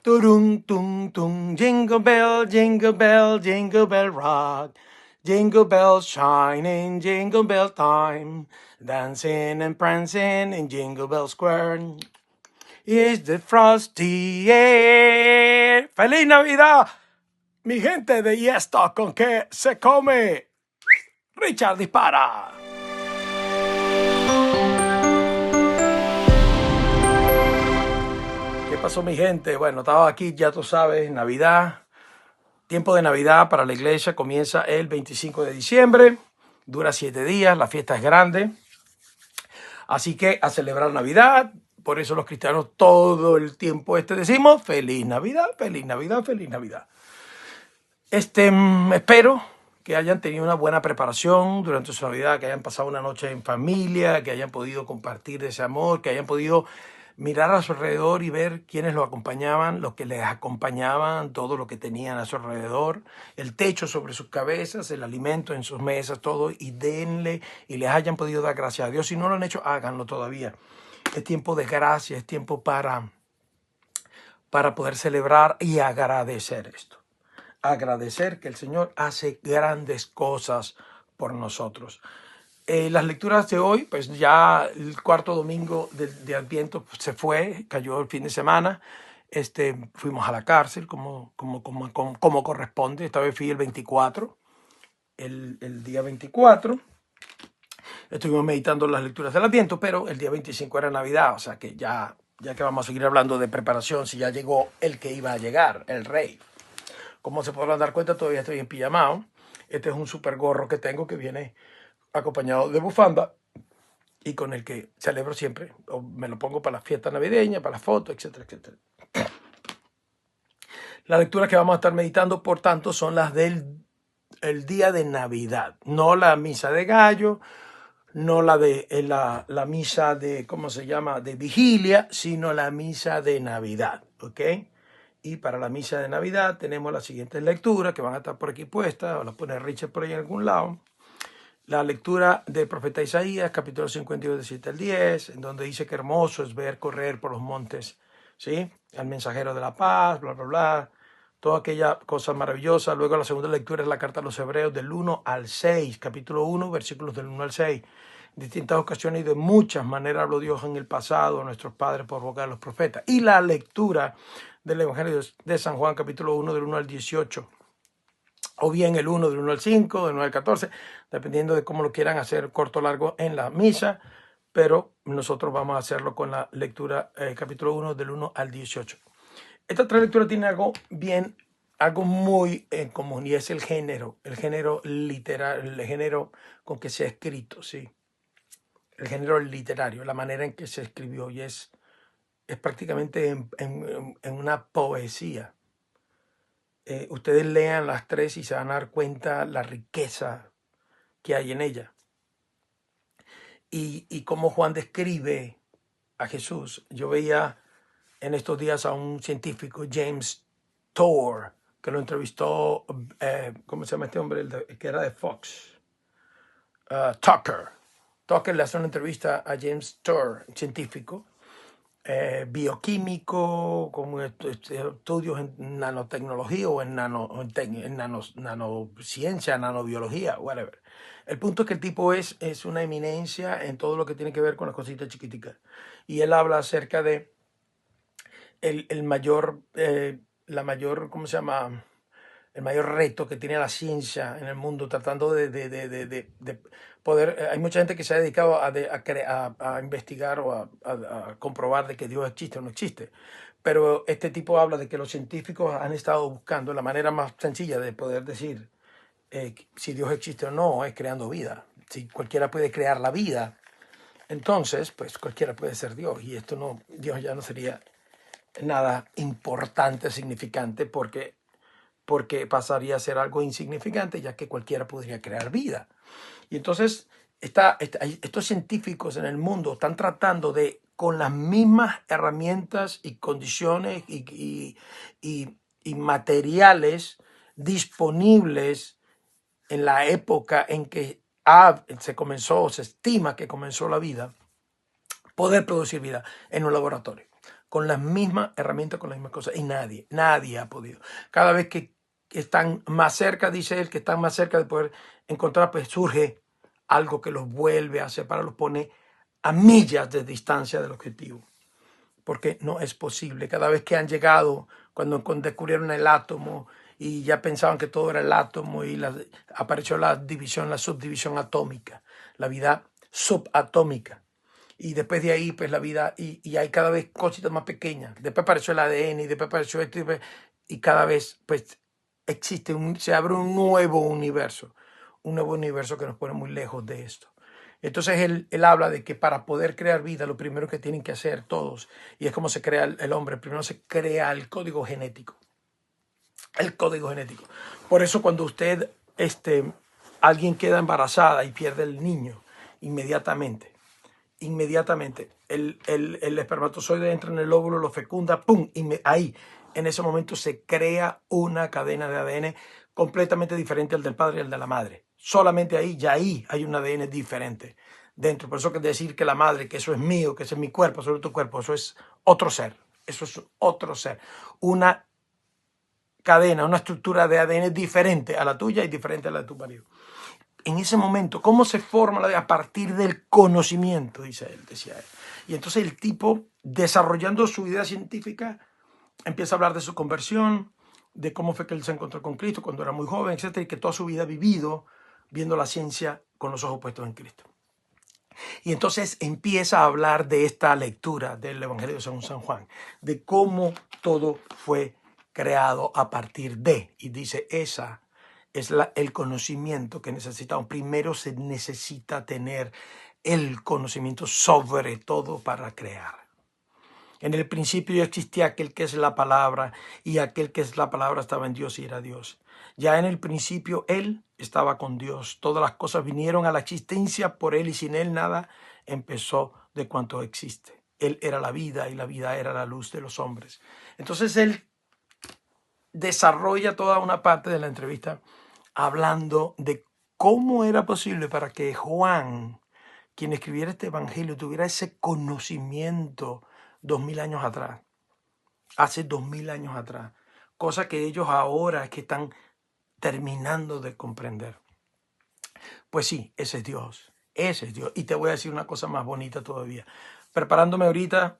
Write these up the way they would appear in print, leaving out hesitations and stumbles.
Turun, tung, tung, jingle bell rock. Jingle bells shining, jingle bell time. Dancing and prancing in Jingle Bell Square. Is the frosty air. ¡Feliz Navidad! Mi gente de esto con qué se come. Richard dispara. ¿Qué pasó, mi gente? Bueno, estaba aquí, ya tú sabes, Navidad. Tiempo de Navidad para la iglesia comienza el 25 de diciembre. Dura 7 días, la fiesta es grande. Así que a celebrar Navidad. Por eso los cristianos todo el tiempo decimos Feliz Navidad, Feliz Navidad, Feliz Navidad. Espero que hayan tenido una buena preparación durante su Navidad, que hayan pasado una noche en familia, que hayan podido compartir ese amor, que hayan podido mirar a su alrededor y ver quiénes lo acompañaban, los que les acompañaban, todo lo que tenían a su alrededor, el techo sobre sus cabezas, el alimento en sus mesas, todo, y denle, y les hayan podido dar gracias a Dios. Si no lo han hecho, háganlo todavía. Es tiempo de gracia, es tiempo para poder celebrar y agradecer esto. Agradecer que el Señor hace grandes cosas por nosotros. Las lecturas de hoy, pues ya el cuarto domingo de Adviento se fue, cayó el fin de semana. Fuimos a la cárcel como corresponde. Esta vez fui el 24, el día 24. Estuvimos meditando las lecturas del Adviento, pero el día 25 era Navidad, o sea que ya que vamos a seguir hablando de preparación, si ya llegó el que iba a llegar, el Rey. Como se podrán dar cuenta, todavía estoy en pijamao. Este es un super gorro que tengo que viene acompañado de bufanda y con el que celebro siempre. O me lo pongo para la fiesta navideña, para las fotos, etcétera, etcétera. Las lecturas que vamos a estar meditando, por tanto, son las del día de Navidad. No la misa de gallo, no la de la misa de, ¿cómo se llama?, de vigilia, sino la misa de Navidad, ¿ok? Y para la misa de Navidad tenemos las siguientes lecturas que van a estar por aquí puestas, o las pone Richard por ahí en algún lado. La lectura del profeta Isaías, capítulo 52, de 7 al 10, en donde dice que hermoso es ver correr por los montes, ¿sí? Al mensajero de la paz, bla, bla, bla, toda aquella cosa maravillosa. Luego la segunda lectura es la carta a los Hebreos del 1 al 6, capítulo 1, versículos del 1 al 6. En distintas ocasiones y de muchas maneras habló Dios en el pasado a nuestros padres por boca de los profetas. Y la lectura del Evangelio de San Juan, capítulo 1, del 1 al 18. O bien el 1 del 1 al 5, del 9 al 14, dependiendo de cómo lo quieran hacer, corto o largo en la misa, pero nosotros vamos a hacerlo con la lectura capítulo 1 del 1 al 18. Esta tres lecturas tiene algo muy en común, y es el género literario, el género con que se ha escrito, ¿sí? El género literario, la manera en que se escribió, y es prácticamente en una poesía. Ustedes lean las tres y se van a dar cuenta la riqueza que hay en ella. Y cómo Juan describe a Jesús. Yo veía en estos días a un científico, James Tour, que lo entrevistó, ¿cómo se llama este hombre? El que era de Fox. Tucker. Tucker le hace una entrevista a James Tour, científico, bioquímico, con estudios en nanotecnología o en nanociencia, nanobiología, whatever. El punto es que el tipo es una eminencia en todo lo que tiene que ver con las cositas chiquiticas. Y él habla acerca de la mayor, ¿cómo se llama?, el mayor reto que tiene la ciencia en el mundo, tratando de poder. Hay mucha gente que se ha dedicado a investigar o a comprobar de que Dios existe o no existe. Pero este tipo habla de que los científicos han estado buscando la manera más sencilla de poder decir si Dios existe o no, es creando vida. Si cualquiera puede crear la vida, entonces, pues cualquiera puede ser Dios. Y Dios ya no sería nada importante, significante, porque pasaría a ser algo insignificante, ya que cualquiera podría crear vida. Y entonces estos científicos en el mundo están tratando de, con las mismas herramientas y condiciones y materiales disponibles en la época en que se estima que comenzó la vida, poder producir vida en un laboratorio. con las mismas herramientas, con las mismas cosas. Y nadie ha podido. Cada vez que están más cerca, dice él, que están más cerca de poder encontrar, pues surge algo que los vuelve a separar, los pone a millas de distancia del objetivo. Porque no es posible. Cada vez que han llegado, cuando descubrieron el átomo y ya pensaban que todo era el átomo y apareció la división, la subdivisión atómica, la vida subatómica. Y después de ahí, pues la vida, y hay cada vez cositas más pequeñas. Después apareció el ADN y después apareció esto y cada vez, pues, se abre un nuevo universo que nos pone muy lejos de esto. Entonces él habla de que para poder crear vida, lo primero que tienen que hacer todos, y es como se crea el hombre, primero se crea el código genético. El código genético. Por eso cuando usted, alguien queda embarazada y pierde el niño, inmediatamente, el espermatozoide entra en el óvulo, lo fecunda, ¡pum! Ahí, en ese momento se crea una cadena de ADN completamente diferente al del padre y al de la madre. Solamente ahí, ya ahí hay un ADN diferente dentro. Por eso que decir que la madre, que eso es mío, que ese es mi cuerpo, eso es tu cuerpo, eso es otro ser. Eso es otro ser. Una cadena, una estructura de ADN diferente a la tuya y diferente a la de tu marido. En ese momento, ¿cómo se forma la vida? A partir del conocimiento, decía él. Y entonces el tipo, desarrollando su idea científica, empieza a hablar de su conversión, de cómo fue que él se encontró con Cristo cuando era muy joven, etcétera, y que toda su vida ha vivido viendo la ciencia con los ojos puestos en Cristo. Y entonces empieza a hablar de esta lectura del Evangelio según San Juan, de cómo todo fue creado a partir de, y dice, esa es el conocimiento que necesitamos. Primero se necesita tener el conocimiento sobre todo para crear. En el principio existía aquel que es la palabra, y aquel que es la palabra estaba en Dios y era Dios. Ya en el principio Él estaba con Dios. Todas las cosas vinieron a la existencia por Él, y sin Él nada empezó de cuanto existe. Él era la vida y la vida era la luz de los hombres. Entonces Él desarrolla toda una parte de la entrevista hablando de cómo era posible para que Juan, quien escribiera este evangelio, tuviera ese conocimiento 2000 años atrás, hace 2000 años atrás, cosa que ellos ahora es que están terminando de comprender. Pues sí, ese es Dios. Y te voy a decir una cosa más bonita todavía. Preparándome ahorita,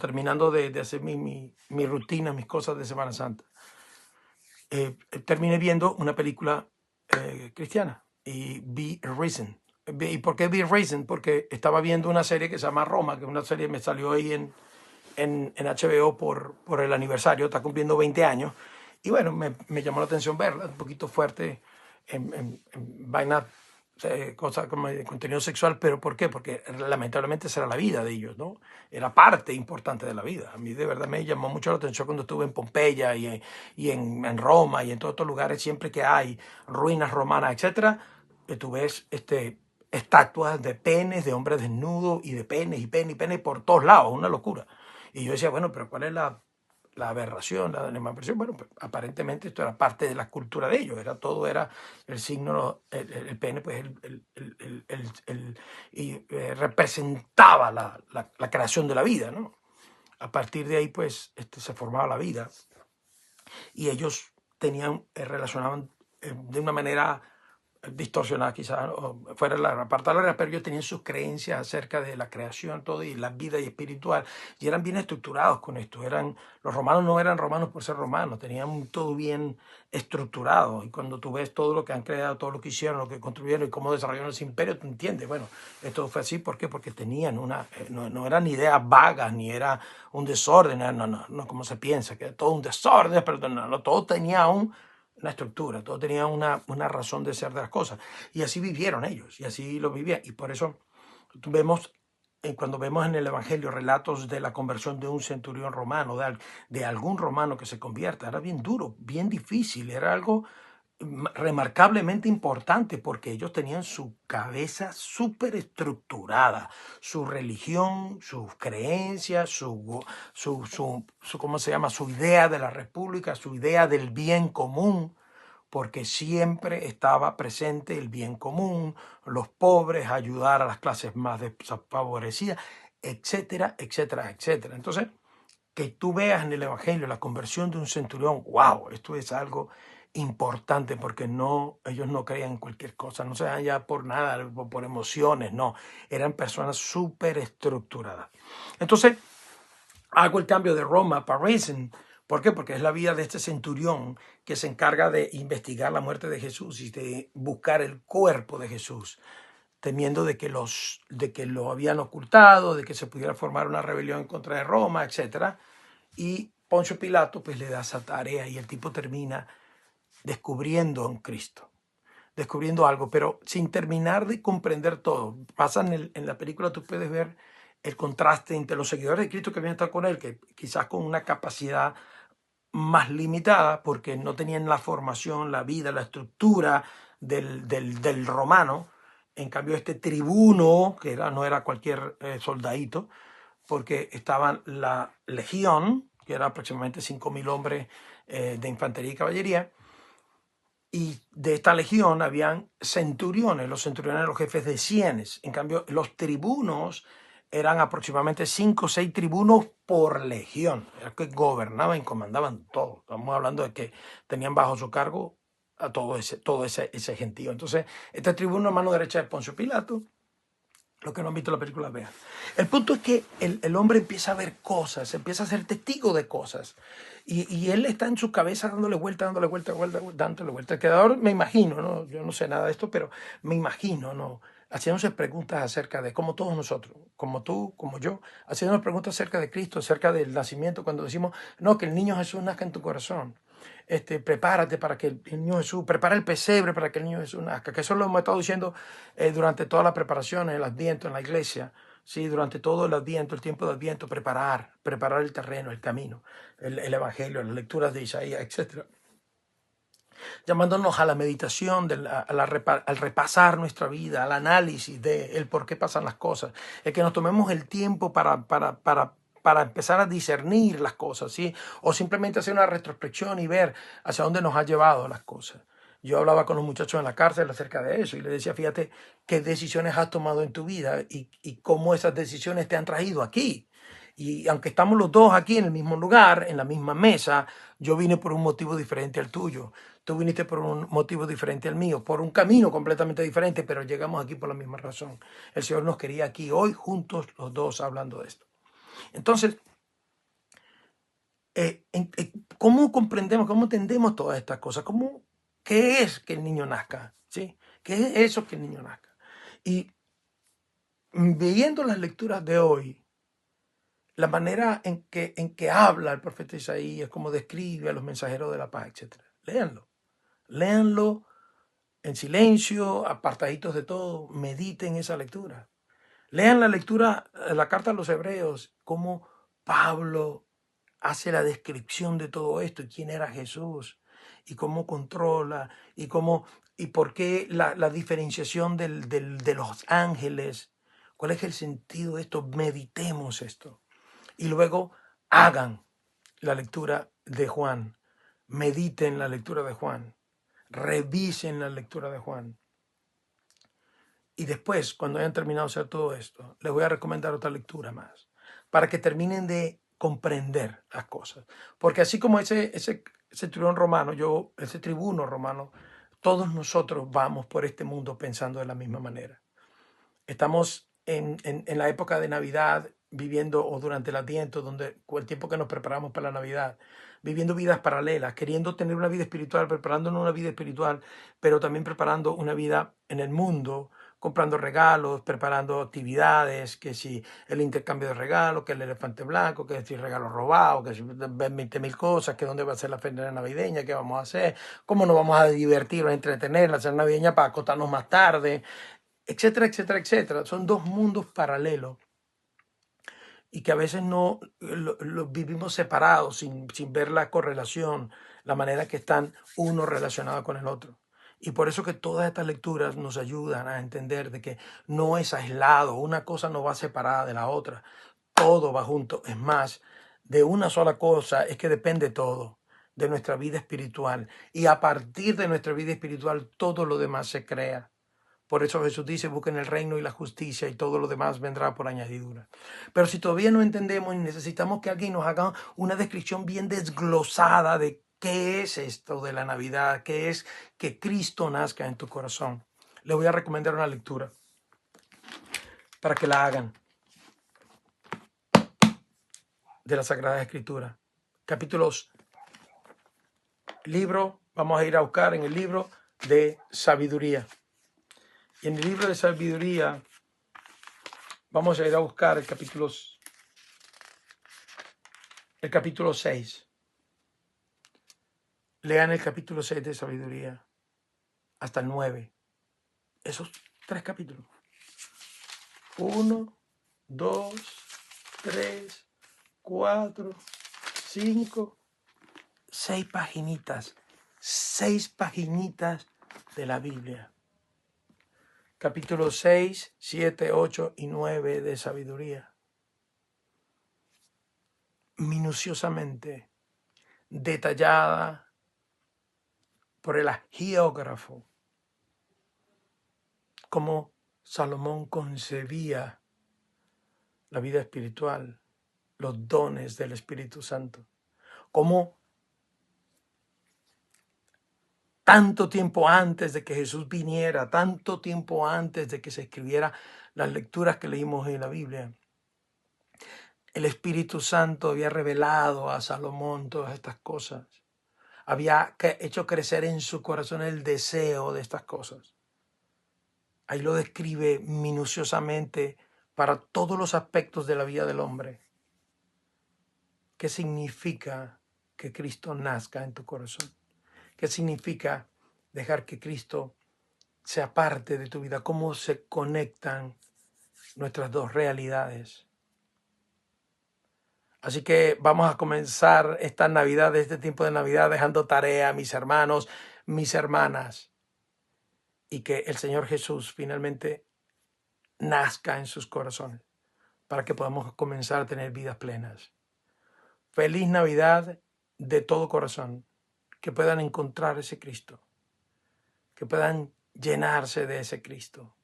terminando de hacer mi rutina, mis cosas de Semana Santa, terminé viendo una película cristiana y vi Risen. ¿Y por qué vi Risen? Porque estaba viendo una serie que se llama Roma, que es una serie que me salió ahí en HBO por el aniversario, está cumpliendo 20 años. Y bueno, me llamó la atención verla, un poquito fuerte en vaina, cosas como contenido sexual, pero ¿por qué? Porque lamentablemente esa era la vida de ellos, ¿no? Era parte importante de la vida. A mí de verdad me llamó mucho la atención cuando estuve en Pompeya y en Roma y en todos estos lugares, siempre que hay ruinas romanas, etcétera, tú ves estatuas de penes, de hombres desnudos y de penes y penes y penes por todos lados, una locura. Y yo decía, bueno, pero ¿cuál es la aberración, la animadversión? Bueno, pues, aparentemente esto era parte de la cultura de ellos, todo era el signo, el pene, pues representaba la creación de la vida, ¿no? A partir de ahí, pues, se formaba la vida. Y ellos relacionaban de una manera distorsionada quizás, o fuera la parte de la realidad, pero ellos tenían sus creencias acerca de la creación, todo, y la vida y espiritual, y eran bien estructurados con esto. Los romanos no eran romanos por ser romanos, tenían todo bien estructurado, y cuando tú ves todo lo que han creado, todo lo que hicieron, lo que construyeron y cómo desarrollaron ese imperio, tú entiendes, bueno, esto fue así, ¿por qué? Porque tenían no eran ideas vagas, ni era un desorden, no como se piensa, que era todo un desorden, pero no, todo tenía una estructura, todo tenía una razón de ser de las cosas. Y así vivieron ellos, y así lo vivían. Y por eso cuando vemos en el Evangelio relatos de la conversión de un centurión romano, de algún romano que se convierta, era bien duro, bien difícil, era algo remarcablemente importante porque ellos tenían su cabeza súper estructurada, su religión, sus creencias, ¿cómo se llama? Su idea de la república, su idea del bien común, porque siempre estaba presente el bien común, los pobres, ayudar a las clases más desfavorecidas, etcétera, etcétera, etcétera. Entonces, que tú veas en el Evangelio la conversión de un centurión, wow, esto es algo importante porque no, ellos no creían en cualquier cosa, no se dan ya por nada, por emociones, no, eran personas súper estructuradas. Entonces, hago el cambio de Roma a Parisen. ¿Por qué? Porque es la vida de este centurión que se encarga de investigar la muerte de Jesús y de buscar el cuerpo de Jesús, temiendo de que lo habían ocultado, de que se pudiera formar una rebelión en contra de Roma, etcétera. Y Poncio Pilato pues le da esa tarea y el tipo termina descubriendo en Cristo, descubriendo algo, pero sin terminar de comprender todo. Pasa en la película, tú puedes ver el contraste entre los seguidores de Cristo que habían estado con él, que quizás con una capacidad más limitada, porque no tenían la formación, la vida, la estructura del romano. En cambio, este tribuno, que no era cualquier soldadito, porque estaban la legión, que era aproximadamente 5.000 hombres de infantería y caballería, y de esta legión habían centuriones, los centuriones eran los jefes de cienes. En cambio, los tribunos eran aproximadamente 5 o 6 tribunos por legión, era que gobernaban y comandaban todo. Estamos hablando de que tenían bajo su cargo a todo ese gentío. Entonces, este tribuno a mano derecha de Poncio Pilato. Los que no han visto la película, vean. El punto es que el hombre empieza a ver cosas, empieza a ser testigo de cosas. Y él está en su cabeza dándole vuelta, dándole vuelta, dándole vuelta. El creador, me imagino, ¿no? Yo no sé nada de esto, pero me imagino, ¿no? Haciéndose preguntas acerca de, como todos nosotros, como tú, como yo, haciéndonos preguntas acerca de Cristo, acerca del nacimiento, cuando decimos, no, que el niño Jesús nazca en tu corazón. Prepárate para que el niño Jesús, prepara el pesebre para que el niño Jesús nazca, que eso lo hemos estado diciendo durante toda la preparación, el Adviento en la iglesia, sí, durante todo el Adviento, el tiempo de Adviento, preparar el terreno, el camino, el Evangelio, las lecturas de Isaías, etcétera, llamándonos a la meditación, al repasar nuestra vida, al análisis de el por qué pasan las cosas, el que nos tomemos el tiempo para empezar a discernir las cosas, ¿sí? O simplemente hacer una retrospección y ver hacia dónde nos ha llevado las cosas. Yo hablaba con los muchachos en la cárcel acerca de eso y les decía, fíjate qué decisiones has tomado en tu vida y cómo esas decisiones te han traído aquí. Y aunque estamos los dos aquí en el mismo lugar, en la misma mesa, yo vine por un motivo diferente al tuyo. Tú viniste por un motivo diferente al mío, por un camino completamente diferente, pero llegamos aquí por la misma razón. El Señor nos quería aquí hoy juntos los dos hablando de esto. Entonces, ¿cómo comprendemos, cómo entendemos todas estas cosas? ¿Qué es que el niño nazca? ¿Sí? ¿Qué es eso que el niño nazca? Y viendo las lecturas de hoy, la manera en que habla el profeta Isaías, cómo describe a los mensajeros de la paz, etc. Léanlo. Léanlo en silencio, apartaditos de todo, mediten esa lectura. Lean la lectura, la carta a los hebreos, cómo Pablo hace la descripción de todo esto, y quién era Jesús, y cómo controla, y por qué la diferenciación de los ángeles, cuál es el sentido de esto, meditemos esto. Y luego hagan la lectura de Juan, mediten la lectura de Juan, revisen la lectura de Juan. Y después, cuando hayan terminado de hacer todo esto, les voy a recomendar otra lectura más, para que terminen de comprender las cosas. Porque así como ese tribuno romano, ese tribuno romano, todos nosotros vamos por este mundo pensando de la misma manera. Estamos en la época de Navidad, viviendo, o durante el Adviento, el tiempo que nos preparamos para la Navidad, viviendo vidas paralelas, queriendo tener una vida espiritual, preparándonos una vida espiritual, pero también preparando una vida en el mundo, comprando regalos, preparando actividades, que si el intercambio de regalos, que el elefante blanco, que si regalo robado, que si 20.000 cosas, que dónde va a ser la feria navideña, qué vamos a hacer, cómo nos vamos a divertir o entretener la cena navideña para acostarnos más tarde, etcétera, etcétera, etcétera. Son dos mundos paralelos y que a veces no lo vivimos separados sin ver la correlación, la manera que están uno relacionado con el otro. Y por eso que todas estas lecturas nos ayudan a entender de que no es aislado, una cosa no va separada de la otra, todo va junto. Es más, de una sola cosa es que depende todo, de nuestra vida espiritual. Y a partir de nuestra vida espiritual todo lo demás se crea. Por eso Jesús dice, busquen el reino y la justicia y todo lo demás vendrá por añadidura. Pero si todavía no entendemos y necesitamos que alguien nos haga una descripción bien desglosada de qué es esto de la Navidad, qué es que Cristo nazca en tu corazón, le voy a recomendar una lectura para que la hagan de la Sagrada Escritura. Vamos a ir a buscar en el libro de sabiduría. Y en el libro de sabiduría vamos a ir a buscar el capítulo 6. Lean el capítulo 6 de sabiduría hasta el 9. Esos 3 capítulos. 1, 2, 3, 4, 5, 6 paginitas. 6 paginitas de la Biblia. Capítulo 6, 7, 8 y 9 de sabiduría. Minuciosamente, detallada por el geógrafo, cómo Salomón concebía la vida espiritual, los dones del Espíritu Santo, cómo tanto tiempo antes de que Jesús viniera, tanto tiempo antes de que se escribiera las lecturas que leímos en la Biblia, el Espíritu Santo había revelado a Salomón todas estas cosas. Había hecho crecer en su corazón el deseo de estas cosas. Ahí lo describe minuciosamente para todos los aspectos de la vida del hombre. ¿Qué significa que Cristo nazca en tu corazón? ¿Qué significa dejar que Cristo sea parte de tu vida? ¿Cómo se conectan nuestras dos realidades? Así que vamos a comenzar esta Navidad, este tiempo de Navidad, dejando tarea a mis hermanos, mis hermanas, y que el Señor Jesús finalmente nazca en sus corazones para que podamos comenzar a tener vidas plenas. Feliz Navidad de todo corazón, que puedan encontrar ese Cristo, que puedan llenarse de ese Cristo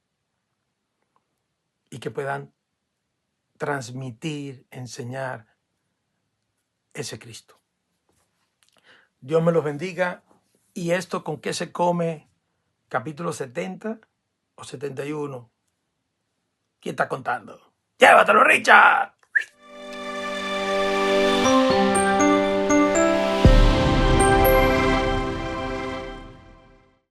y que puedan transmitir, enseñar ese Cristo. Dios me los bendiga. ¿Y esto con qué se come? ¿Capítulo 70 o 71? ¿Quién está contando? ¡Llévatelo, Richard!